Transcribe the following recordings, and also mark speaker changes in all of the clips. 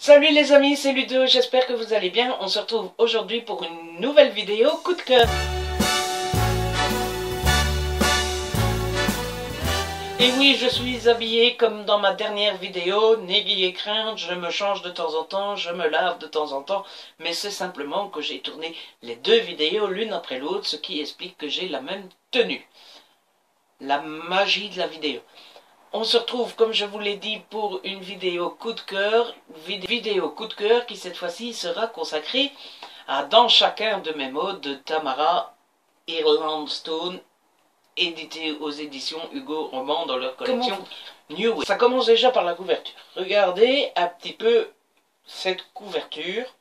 Speaker 1: Salut les amis, c'est Ludo, j'espère que vous allez bien. On se retrouve aujourd'hui pour une nouvelle vidéo coup de cœur. Et oui, je suis habillé comme dans ma dernière vidéo, n'ayez crainte, je me change de temps en temps, je me lave de temps en temps, mais c'est simplement que j'ai tourné les deux vidéos l'une après l'autre, ce qui explique que j'ai la même tenue. La magie de la vidéo. On se retrouve, comme je vous l'ai dit, pour une vidéo coup de cœur, qui cette fois-ci sera consacrée à Dans chacun de mes mots de Tamara Irlandstone, édité aux éditions Hugo Roman dans leur collection New Way. Ça commence déjà par la couverture. Regardez un petit peu cette couverture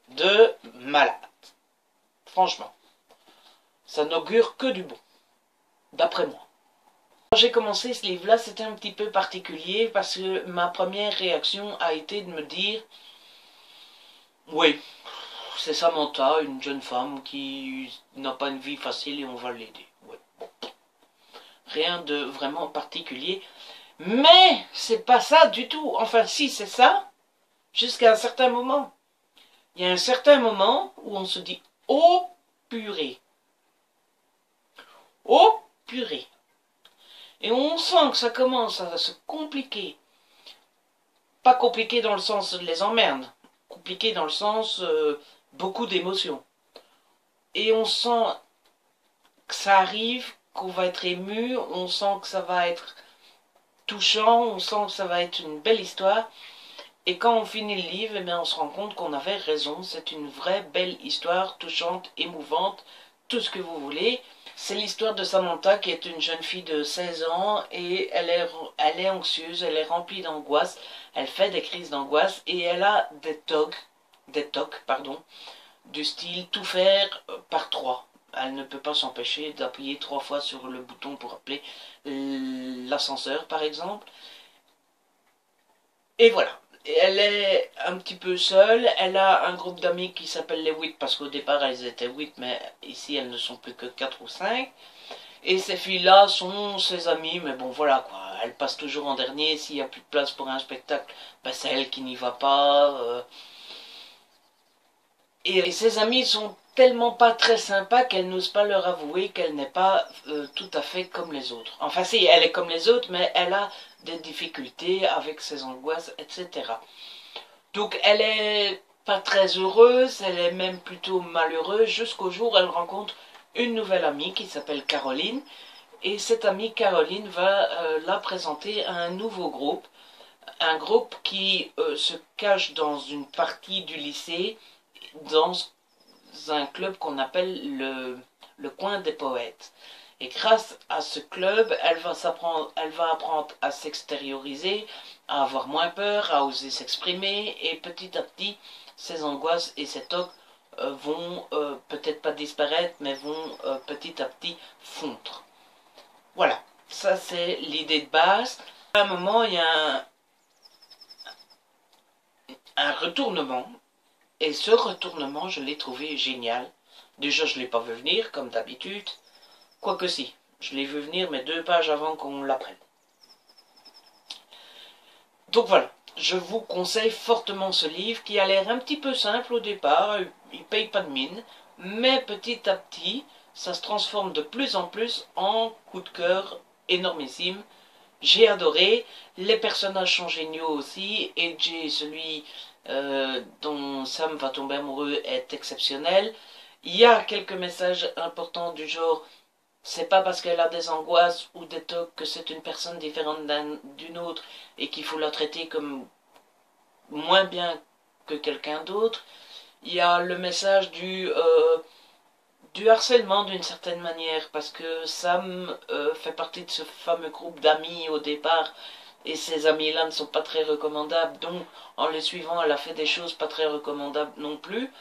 Speaker 1: de malade. Franchement, ça n'augure que du bon, d'après moi. Quand j'ai commencé ce livre-là, c'était un petit peu particulier parce que ma première réaction a été de me dire « Oui, c'est Samantha, une jeune femme qui n'a pas une vie facile et on va l'aider. Ouais, bon. » Rien de vraiment particulier. Mais c'est pas ça du tout. Enfin, si, c'est ça, jusqu'à un certain moment. Il y a un certain moment où on se dit « Oh purée !» Oh purée ! Et on sent que ça commence à se compliquer. Pas compliqué dans le sens de les emmerdes. Compliqué dans le sens beaucoup d'émotions. Et on sent que ça arrive, qu'on va être ému, on sent que ça va être touchant, on sent que ça va être une belle histoire. Et quand on finit le livre, eh bien, on se rend compte qu'on avait raison. C'est une vraie belle histoire, touchante, émouvante, tout ce que vous voulez. C'est l'histoire de Samantha qui est une jeune fille de 16 ans et elle est anxieuse, elle est remplie d'angoisse, elle fait des crises d'angoisse et elle a des tocs, du style tout faire par 3. Elle ne peut pas s'empêcher d'appuyer 3 fois sur le bouton pour appeler l'ascenseur par exemple. Et voilà. Elle est un petit peu seule, elle a un groupe d'amis qui s'appelle les 8 parce qu'au départ elles étaient 8 mais ici elles ne sont plus que 4 ou 5. Et ces filles-là sont ses amies, mais bon voilà quoi, elles passent toujours en dernier, s'il n'y a plus de place pour un spectacle, ben, c'est elle qui n'y va pas. Et ses amies sont tellement pas très sympas qu'elle n'ose pas leur avouer qu'elle n'est pas tout à fait comme les autres. Enfin si, elle est comme les autres, mais elle a des difficultés avec ses angoisses, etc. Donc elle est pas très heureuse, elle est même plutôt malheureuse, jusqu'au jour où elle rencontre une nouvelle amie qui s'appelle Caroline. Et cette amie Caroline va la présenter à un nouveau groupe. Un groupe qui se cache dans une partie du lycée, dans un club qu'on appelle le coin des poètes. Et grâce à ce club, elle va apprendre à s'extérioriser, à avoir moins peur, à oser s'exprimer, et petit à petit, ses angoisses et ses tocs vont peut-être pas disparaître, mais vont petit à petit fondre. Voilà, ça c'est l'idée de base. À un moment, il y a un retournement. Et ce retournement, je l'ai trouvé génial. Déjà, je ne l'ai pas vu venir, comme d'habitude. Quoique si, je l'ai vu venir, mais 2 pages avant qu'on l'apprenne. Donc voilà, je vous conseille fortement ce livre, qui a l'air un petit peu simple au départ. Il ne paye pas de mine, mais petit à petit, ça se transforme de plus en plus en coup de cœur énormissime. J'ai adoré, les personnages sont géniaux aussi, et celui dont Sam va tomber amoureux est exceptionnel. Il y a quelques messages importants du genre c'est pas parce qu'elle a des angoisses ou des tocs que c'est une personne différente d'une autre et qu'il faut la traiter comme moins bien que quelqu'un d'autre. Il y a le message du harcèlement d'une certaine manière, parce que Sam fait partie de ce fameux groupe d'amis au départ, et ces amis-là ne sont pas très recommandables, donc en les suivant, elle a fait des choses pas très recommandables non plus,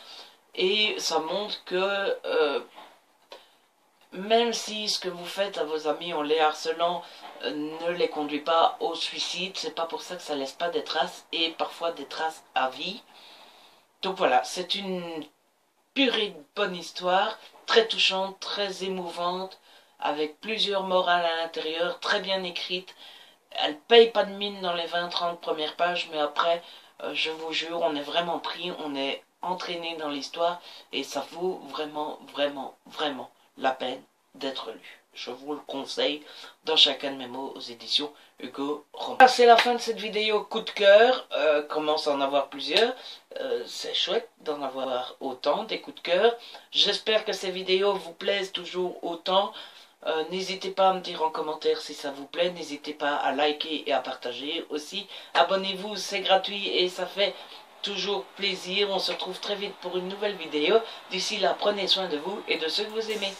Speaker 1: et ça montre que même si ce que vous faites à vos amis en les harcelant ne les conduit pas au suicide, c'est pas pour ça que ça laisse pas des traces, et parfois des traces à vie. Donc voilà, c'est une purée de bonne histoire, très touchante, très émouvante, avec plusieurs morales à l'intérieur, très bien écrite. Elle paye pas de mine dans les 20-30 premières pages, mais après, Je vous jure, on est vraiment pris, on est entraîné dans l'histoire et ça vaut vraiment, vraiment, vraiment la peine d'être lu. Je vous le conseille dans chacun de mes mots aux éditions Hugo Roman. C'est la fin de cette vidéo coup de cœur. Commence à en avoir plusieurs. C'est chouette d'en avoir autant, des coups de cœur. J'espère que ces vidéos vous plaisent toujours autant. N'hésitez pas à me dire en commentaire si ça vous plaît. N'hésitez pas à liker et à partager aussi. Abonnez-vous, c'est gratuit et ça fait toujours plaisir. On se retrouve très vite pour une nouvelle vidéo. D'ici là, prenez soin de vous et de ceux que vous aimez.